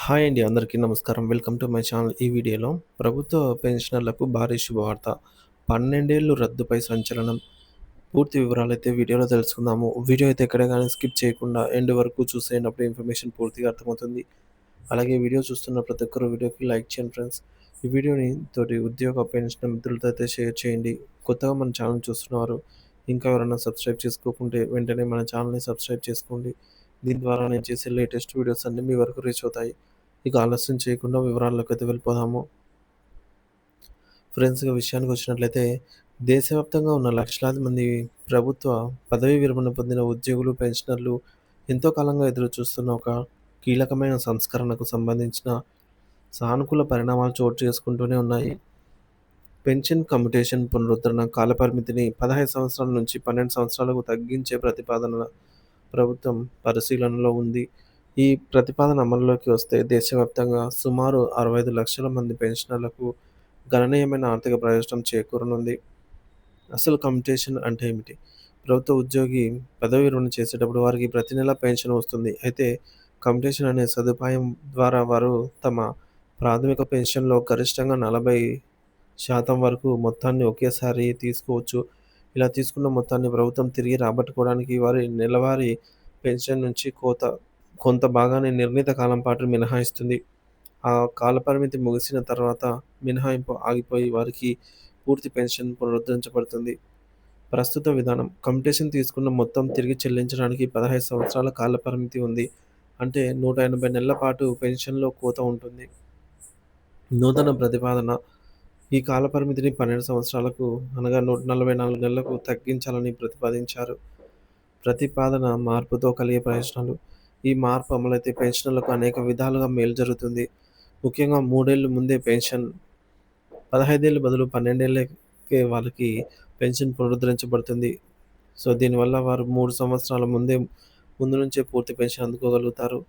Hi అండి. అందరికీ నమస్కారం. Welcome to my channel. ఈ వీడియోలో ప్రభుత్వ పెన్షనర్లకు భారీ శుభవార్త. 12 ఏళ్లు రద్దుపై సంచలనం. పూర్తి వివరాలైతే వీడియోలో తెలుసుకుందాము. వీడియో అయితే ఎక్కడ గాని స్కిప్ చేయకుండా ఎండ్ వరకు చూసేయండి. ఇన్ఫర్మేషన్ పూర్తిగా అర్థమవుతుంది. అలాగే వీడియో చూస్తున్న ప్రతి ఒక్కరు వీడియోకి లైక్ చేయండి ఫ్రెండ్స్. ఈ వీడియోని తోటి ఉద్యోగ పెన్షన్ మిత్రులతో అయితే షేర్ చేయండి. కొత్తగా మన ఛానల్ చూస్తున్నవారు ఇంకా ఎవరైనా సబ్స్క్రైబ్ చేసుకోకుంటే వెంటనే మన ఛానల్‌ని సబ్స్క్రైబ్ చేసుకోండి. దీని ద్వారా నేను చేసే లేటెస్ట్ వీడియోస్ అన్నీ మీ వరకు రీచ్ అవుతాయి. ఇక ఆలస్యం చేయకుండా వివరాల్లోకైతే వెళ్ళిపోదాము. ఫ్రెండ్స్ ఇక విషయానికొచ్చినట్లయితే దేశవ్యాప్తంగా ఉన్న లక్షలాది మంది ప్రభుత్వ పదవీ విరమణ పొందిన ఉద్యోగులు, పెన్షనర్లు ఎంతో కాలంగా ఎదురు చూస్తున్న ఒక కీలకమైన సంస్కరణకు సంబంధించిన సానుకూల పరిణామాలు చోటు చేసుకుంటూనే ఉన్నాయి. పెన్షన్ కమ్యుటేషన్ పునరుద్ధరణ కాలపరిమితిని 15 సంవత్సరాల నుంచి 12 సంవత్సరాలకు తగ్గించే ప్రతిపాదన ప్రభుత్వం పరిశీలనలో ఉంది. ఈ ప్రతిపాదన అమల్లోకి వస్తే దేశవ్యాప్తంగా సుమారు 65 లక్షల మంది పెన్షనర్లకు గణనీయమైన ఆర్థిక ప్రయోజనం చేకూరనుంది. అసలు కమ్యుటేషన్ అంటే ఏమిటి? ప్రభుత్వ ఉద్యోగి పదవీ విరమణ చేసేటప్పుడు వారికి ప్రతి నెల పెన్షన్ వస్తుంది. అయితే కమ్యుటేషన్ అనే సదుపాయం ద్వారా వారు తమ ప్రాథమిక పెన్షన్‌లో గరిష్టంగా 40% వరకు మొత్తాన్ని ఒకేసారి తీసుకోవచ్చు. ఇలా తీసుకున్న మొత్తాన్ని ప్రభుత్వం తిరిగి రాబట్టుకోవడానికి వారి నెలవారీ పెన్షన్ నుంచి కొంత భాగాన్ని నిర్ణీత కాలం పాటు మినహాయిస్తుంది. ఆ కాలపరిమితి ముగిసిన తర్వాత మినహాయింపు ఆగిపోయి వారికి పూర్తి పెన్షన్ పునరుద్ధరించబడుతుంది. ప్రస్తుత విధానం కమ్యుటేషన్ తీసుకున్న మొత్తం తిరిగి చెల్లించడానికి 15 సంవత్సరాల కాలపరిమితి ఉంది. అంటే 180 నెలల పాటు పెన్షన్‌లో కోత ఉంటుంది. నూతన ప్రతిపాదన ఈ కాలపరిమితిని 12 సంవత్సరాలకు అనగా 144 నెలలకు తగ్గించాలని ప్రతిపాదించారు. ప్రతిపాదన మార్పుతో కలిగే ప్రయోజనాలు. ఈ మార్పు అమలైతే పెన్షనర్లకు అనేక విధాలుగా మేలు జరుగుతుంది. ముఖ్యంగా 3 ఏళ్ల ముందే పెన్షన్ 15 ఏళ్ల బదులు 12 ఏళ్లకే వాళ్ళకి పెన్షన్ పునరుద్ధరించబడుతుంది. సో, దీనివల్ల వారు 3 సంవత్సరాల ముందు నుంచే పూర్తి పెన్షన్ అందుకోగలుగుతారు.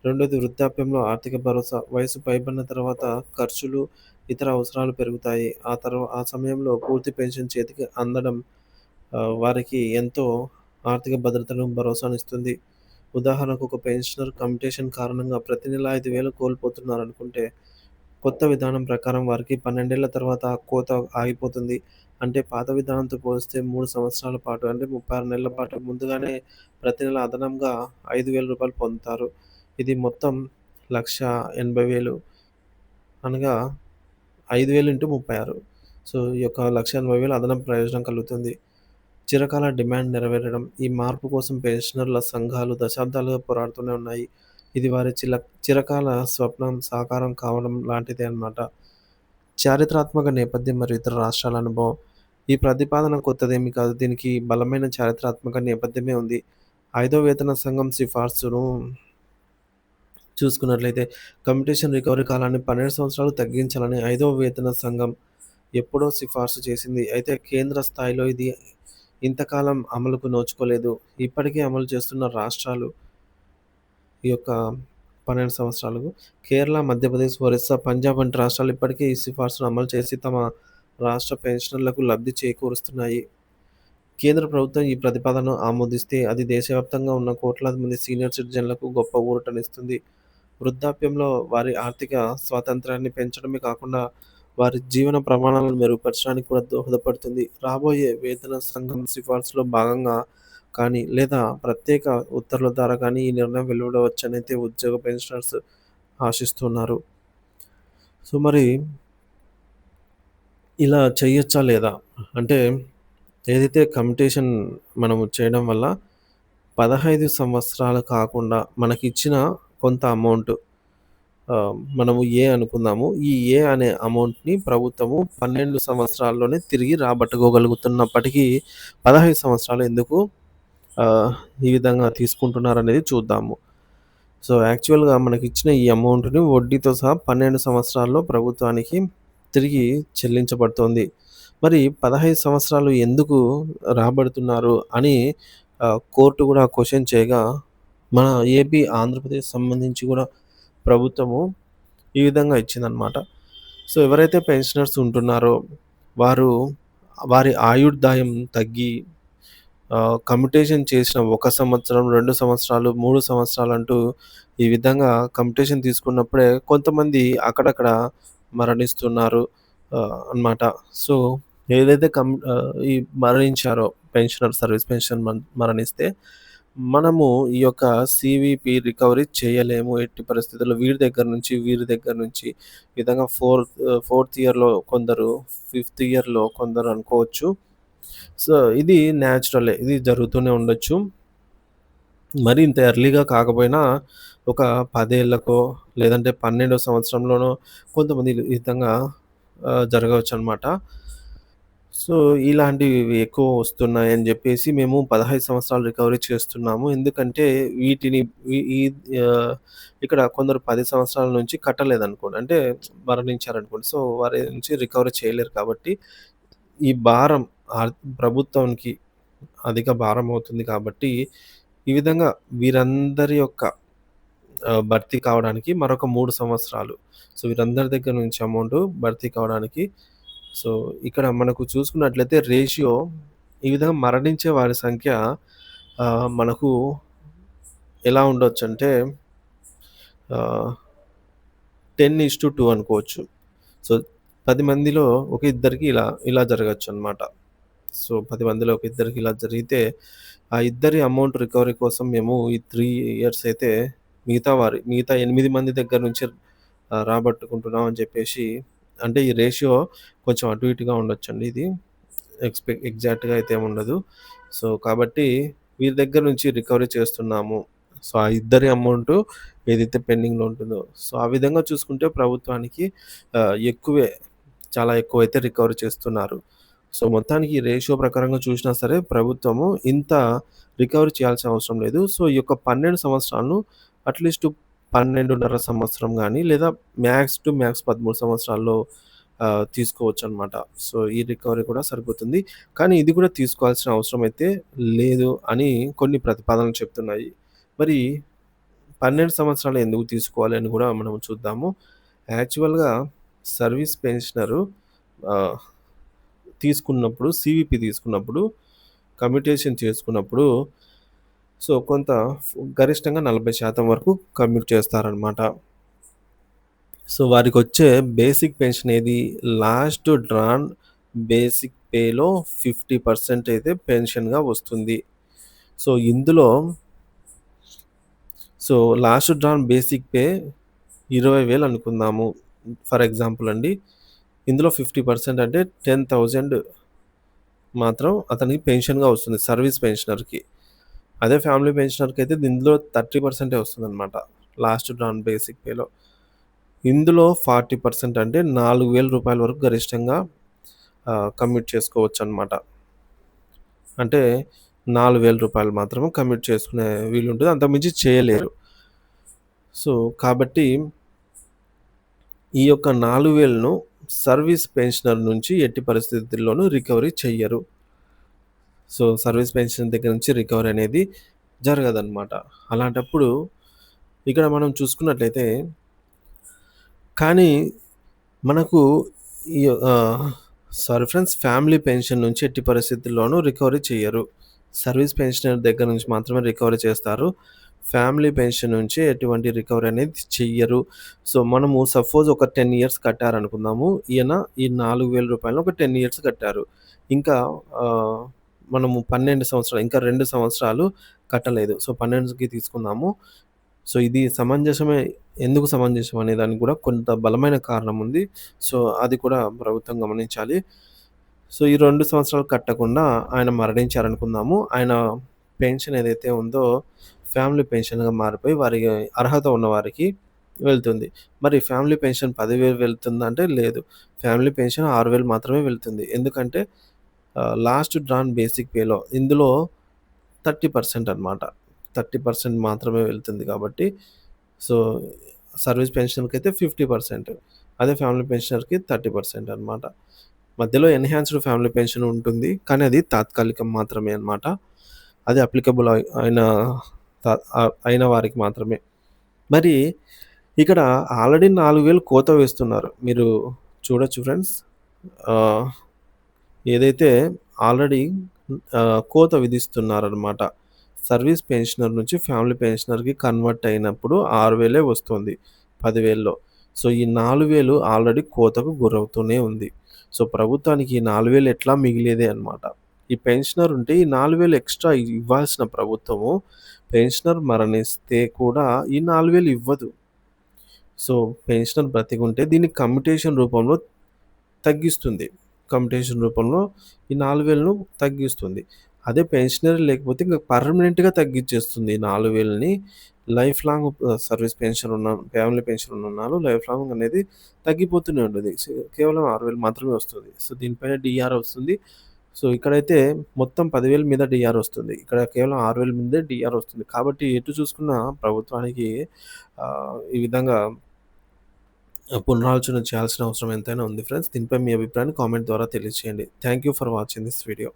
రెండోది వృద్ధాప్యంలో ఆర్థిక భరోసా. వయసు పైబడిన తర్వాత ఖర్చులు, ఇతర అవసరాలు పెరుగుతాయి. ఆ సమయంలో పూర్తి పెన్షన్ చేతికి అందడం వారికి ఎంతో ఆర్థిక భద్రతను, భరోసానిస్తుంది. ఉదాహరణకు ఒక పెన్షనర్ కమ్యుటేషన్ కారణంగా ప్రతి నెల 5,000 కోల్పోతున్నారనుకుంటే, కొత్త విధానం ప్రకారం వారికి 12 ఏళ్ల తర్వాత ఆ కోత ఆగిపోతుంది. అంటే పాత విధానంతో పోలిస్తే 3 సంవత్సరాల పాటు అంటే 36 నెలల పాటు ముందుగానే ప్రతి నెల అదనంగా రూ. 5,000 పొందుతారు. ఇది మొత్తం 1,80,000 అనగా 5,000 ఇంటూ 36. సో, ఈ యొక్క 1,80,000 అదనపు ప్రయోజనం కలుగుతుంది. చిరకాల డిమాండ్ నెరవేరడం. ఈ మార్పు కోసం పెన్షనర్ల సంఘాలు దశాబ్దాలుగా పోరాడుతూనే ఉన్నాయి. ఇది వారి చిరకాల స్వప్నం సాకారం కావడం లాంటిదే అన్నమాట. చారిత్రాత్మక నేపథ్యం మరియు ఇతర రాష్ట్రాల అనుభవం. ఈ ప్రతిపాదన కొత్తదేమీ కాదు. దీనికి బలమైన చారిత్రాత్మక నేపథ్యమే ఉంది. ఐదో వేతన సంఘం సిఫార్సును చూసుకున్నట్లయితే కమ్యుటేషన్ రికవరీ కాలాన్ని 12 సంవత్సరాలు తగ్గించాలని ఐదవ వేతన సంఘం ఎప్పుడో సిఫార్సు చేసింది. అయితే కేంద్ర స్థాయిలో ఇది ఇంతకాలం అమలుకు నోచుకోలేదు. ఇప్పటికే అమలు చేస్తున్న రాష్ట్రాలు ఈ యొక్క 12 సంవత్సరాలకు కేరళ, మధ్యప్రదేశ్, ఒరిస్సా, పంజాబ్ వంటి రాష్ట్రాలు ఇప్పటికే ఈ సిఫార్సును అమలు చేసి తమ రాష్ట్ర పెన్షనర్లకు లబ్ధి చేకూరుస్తున్నాయి. కేంద్ర ప్రభుత్వం ఈ ప్రతిపాదనను ఆమోదిస్తే అది దేశవ్యాప్తంగా ఉన్న కోట్లాది మంది సీనియర్ సిటిజన్లకు గొప్ప ఊరటనిస్తుంది. వృద్ధాప్యంలో వారి ఆర్థిక స్వాతంత్ర్యాన్ని పెంచడమే కాకుండా వారి జీవన ప్రమాణాలను మెరుగుపరచడానికి కూడా దోహదపడుతుంది. రాబోయే వేతన సంఘం సిఫార్సులో భాగంగా కానీ లేదా ప్రత్యేక ఉత్తర్వుల ద్వారా కానీ ఈ నిర్ణయం వెలువడవచ్చనైతే ఉద్యోగ పెన్షనర్స్ ఆశిస్తున్నారు. సో, మరి ఇలా చేయొచ్చా లేదా? అంటే ఏదైతే కమ్యుటేషన్ మనము చేయడం వల్ల 15 సంవత్సరాలు కాకుండా మనకిచ్చిన కొంత అమౌంట్ మనము అనుకుందాము. ఈ అనే అమౌంట్‌ని ప్రభుత్వము 12 సంవత్సరాల్లోనే తిరిగి రాబట్టుకోగలుగుతున్నప్పటికీ 15 సంవత్సరాలు ఎందుకు ఈ విధంగా తీసుకుంటున్నారనేది చూద్దాము. సో, యాక్చువల్‌గా మనకిచ్చిన ఈ అమౌంట్‌ని వడ్డీతో సహా 12 సంవత్సరాల్లో ప్రభుత్వానికి తిరిగి చెల్లించబడుతోంది. మరి 15 సంవత్సరాలు ఎందుకు రాబడుతున్నారు అని కోర్ట్ గూడా క్వెషన్ చేయగా, మన ఏపీ, ఆంధ్రప్రదేశ్ సంబంధించి గూడా ప్రభుత్వము ఈ విధంగా ఇచ్చిందనమాట. సో, ఎవరైతే పెన్షనర్స్ ఉంటున్నారో వారు వారి ఆయుర్దాయం తగ్గి కమ్యుటేషన్ చేసిన 1 సంవత్సరం, 2 సంవత్సరాలు, 3 సంవత్సరాలంటూ ఈ విధంగా కమ్యుటేషన్ తీసుకున్నప్పుడే కొంతమంది అక్కడక్కడ మరణిస్తున్నారు అనమాట. సో, ఏదైతే ఈ మరణించారో సర్వీస్ పెన్షన్ మరణిస్తే మనము ఈ యొక్క సీవీపీ రికవరీ చేయలేము ఎట్టి పరిస్థితుల్లో. వీరి దగ్గర నుంచి ఈ విధంగా ఫోర్త్ ఇయర్‌లో కొందరు, ఫిఫ్త్ ఇయర్‌లో కొందరు అనుకోవచ్చు. సో, ఇది న్యాచురలే. ఇది జరుగుతూనే ఉండొచ్చు. మరి ఇంత ఎర్లీగా కాకపోయినా ఒక 10 ఏళ్లకో లేదంటే 12 సంవత్సరంలోనో కొంతమంది ఈ విధంగా జరగవచ్చనమాట. సో, ఇలాంటివి ఎక్కువ వస్తున్నాయని జెప్పేసి మేము 15 సంవత్సరాలు రికవరీ చేస్తున్నాము. ఎందుకంటే వీటిని ఈ ఈ ఆహ్, ఇక్కడ కొందరు 10 సంవత్సరాల నుంచి కట్టలేదనుకోండి. అంటే మరణించారనుకోండి. సో, వారి నుంచి రికవరీ చేయలేరు కాబట్టి ఈ భారం ప్రభుత్వానికి అధిక భారమవుతుంది కాబట్టి, ఈ విధంగా వీరందరి యొక్క భర్తీ కావడానికి మరొక 3 సంవత్సరాలు. సో, వీరందరి దగ్గర నుంచి అమౌంటు భర్తీ కావడానికి సో, ఇక్కడ మనకు చూసుకున్నట్లయితే రేషియో ఈ విధంగా మరణించే వారి సంఖ్య మనకు ఎలా ఉండొచ్చంటే ఆహ్, 10:2 అనుకోవచ్చు. సో, 10 మందిలో ఒక ఇద్దరికి ఇలా జరగొచ్చనమాట. సో, 10 మందిలో ఒక ఇద్దరికి ఇలా జరిగితే, ఆ ఇద్దరి అమౌంట్ రికవరీ కోసం మేము ఈ 3 ఇయర్స్ అయితే మిగతా 8 మంది దగ్గర నుంచి రాబట్టుకుంటున్నాం అని చెప్పేసి అంటే ఈ రేషియో కొంచెం అటు ఇటుగా ఉండొచ్చండి ఇది. ఎగ్జాక్ట్‌గా అయితే ఏముండదు. సో, కాబట్టి వీరి దగ్గర నుంచి రికవరీ చేస్తున్నాము. సో, ఆ ఇద్దరి అమౌంటు ఏదైతే పెండింగ్‌లో ఉంటుందో, సో, ఆ విధంగా చూసుకుంటే ప్రభుత్వానికి ఎక్కువే చాలా ఎక్కువైతే రికవరీ చేస్తున్నారు. సో, మొత్తానికి ఈ రేషియో ప్రకారంగా చూసినా సరే ప్రభుత్వము ఇంత రికవరీ చేయాల్సిన అవసరం లేదు. సో, ఈ యొక్క 12 సంవత్సరాలను అట్‌లీస్ట్ 12.5 సంవత్సరం గాని, లేదా మ్యాక్స్ టు మ్యాక్స్ 13 సంవత్సరాల్లో తీసుకోవచ్చనమాట. సో, ఈ రికవరీ కూడా సరిపోతుంది. కానీ ఇది కూడా తీసుకోవాల్సిన అవసరం అయితే లేదు అని కొన్ని ప్రతిపాదనలు చెప్తున్నాయి. మరి 12 సంవత్సరాలు ఎందుకు తీసుకోవాలి అని కూడా మనం చూద్దాము. యాక్చువల్‌గా సర్వీస్ పెన్షనరు ఆహ్, సీవీపీ తీసుకున్నప్పుడు, కమ్యుటేషన్ చేసుకున్నప్పుడు సో, కొంత గరిష్టంగా 40% వరకు కమ్యూట్ చేస్తారనమాట. సో, వారికొచ్చే బేసిక్ పెన్షన్ ఏది? లాస్ట్ డ్రాన్ బేసిక్ పేలో 50% అయితే పెన్షన్‌గా వస్తుంది. సో, ఇందులో so, last drawn basic pay 20,000 అనుకుందాము. ఫర్ ఎగ్జాంపుల్ అండి. ఇందులో 50% అంటే 10,000 మాత్రం అతనికి పెన్షన్‌గా వస్తుంది సర్వీస్ పెన్షనర్‌కి. అదే ఫ్యామిలీ పెన్షనర్‌కైతే ఇందులో 30% వస్తుందనమాట. లాస్ట్ డ్రాన్ బేసిక్ పేలో. ఇందులో 40% అంటే రూ. 4,000 వరకు గరిష్టంగా కమ్యూట్ చేసుకోవచ్చనమాట. అంటే రూ. 4,000 మాత్రమే కమ్యూట్ చేసుకునే వీలుంటది. అంతకుమించి చేయలేరు. సో, కాబట్టి ఈ యొక్క 4,000ను సర్వీస్ పెన్షనర్ నుంచి ఎట్టి పరిస్థితుల్లోనూ రికవరీ చెయ్యరు. సో, సర్వీస్ పెన్షన్ దగ్గర నుంచి రికవరీ అనేది జరగదనమాట. అలాంటప్పుడు ఇక్కడ మనం చూసుకున్నట్లయితే కానీ మనకు ఈ సారీ ఫ్రెండ్స్ ఫ్యామిలీ పెన్షన్ నుంచి ఎట్టి పరిస్థితుల్లోనూ రికవరీ చెయ్యరు. సర్వీస్ పెన్షనర్ దగ్గర నుంచి మాత్రమే రికవరీ చేస్తారు. ఫ్యామిలీ పెన్షన్ నుంచి ఎటువంటి రికవరీ అనేది చెయ్యరు. సో, మనము సపోజ్ ఒక 10 ఇయర్స్ కట్టారనుకుందాము. ఈయన ఈ రూ. 4,000 ఒక 10 ఇయర్స్ కట్టారు. ఇంకా ఆహ్, మనము 12 సంవత్సరాలు ఇంకా 2 సంవత్సరాలు కట్టలేదు. సో, 12కి తీసుకుందాము. సో, ఇది సమంజసమే. ఎందుకు సమంజసం అనే దానికి కూడా కొంత బలమైన కారణం ఉంది. సో, అది కూడా ప్రభుత్వం గమనించాలి. సో, ఈ 2 సంవత్సరాలు కట్టకుండా ఆయన మరణించారనుకుందాము. ఆయన పెన్షన్ ఏదైతే ఉందో ఫ్యామిలీ పెన్షన్‌గా మారిపోయి అర్హత ఉన్నవారికి వెళ్తుంది. మరి ఫ్యామిలీ పెన్షన్ 10,000 వెళ్తుందంటే లేదు. ఫ్యామిలీ పెన్షన్ 6,000 మాత్రమే వెళ్తుంది. ఎందుకంటే లాస్ట్ డ్రాన్ బేసిక్ పేలో ఇందులో 30% అనమాట. 30% మాత్రమే వెళ్తుంది కాబట్టి సో, సర్వీస్ పెన్షన్‌కైతే 50%. అదే ఫ్యామిలీ పెన్షనర్‌కి 30% అనమాట. మధ్యలో ఎన్‌హాన్స్‌డ్ ఫ్యామిలీ పెన్షన్ ఉంటుంది. కానీ అది తాత్కాలికం మాత్రమే అనమాట. అది అప్లికబుల్ అయిన అయిన వారికి మాత్రమే. మరి ఇక్కడ ఆల్రెడీ 4,000 కోత వేస్తున్నారు. మీరు చూడొచ్చు ఫ్రెండ్స్. ఆహ్, ఏదైతే ఆల్రెడీ కోత విధిస్తున్నారనమాట. సర్వీస్ పెన్షనర్ నుంచి ఫ్యామిలీ పెన్షనర్‌కి కన్వర్ట్ అయినప్పుడు 6,000 వస్తుంది 10,000లో. సో, ఈ 4,000 ఆల్రెడీ కోతకు గురవుతూనే ఉంది. సో, ప్రభుత్వానికి ఈ 4,000 ఎట్లా మిగిలేదే అన్నమాట. ఈ పెన్షనర్ ఉంటే ఈ 4,000 ఎక్స్‌ట్రా ఇవ్వాల్సిన ప్రభుత్వము పెన్షనర్ మరణిస్తే కూడా ఈ 4,000 ఇవ్వదు. సో, పెన్షనర్ బ్రతికుంటే దీన్ని కమ్యుటేషన్ రూపంలో తగ్గిస్తుంది. కమ్యుటేషన్ రూపంలో ఈ 4,000ను తగ్గిస్తుంది. అదే పెన్షనర్ లేకపోతే ఇంక పర్మనెంట్‌గా తగ్గిచ్చేస్తుంది ఈ 4,000ని. లైఫ్ లాంగ్ సర్వీస్ పెన్షన్ ఉన్న ఫ్యామిలీ పెన్షన్ ఉన్నన్నాళ్ళు లైఫ్ లాంగ్ అనేది తగ్గిపోతూనే ఉంటది. కేవలం 6,000 మాత్రమే వస్తుంది. సో, దీనిపైన డీఆర్ వస్తుంది. సో, ఇక్కడైతే మొత్తం 10,000 మీద డీఆర్ వస్తుంది. ఇక్కడ కేవలం 6,000 మీదే డీఆర్ వస్తుంది. కాబట్టి ఎటు చూసుకున్నా ప్రభుత్వానికి ఈ విధంగా పునరాలోచన చేయాల్సిన అవసరం ఎంతైనా ఉంది ఫ్రెండ్స్. దీనిపై మీ అభిప్రాయాన్ని కామెంట్ ద్వారా తెలియజేయండి. Thank you for watching this video.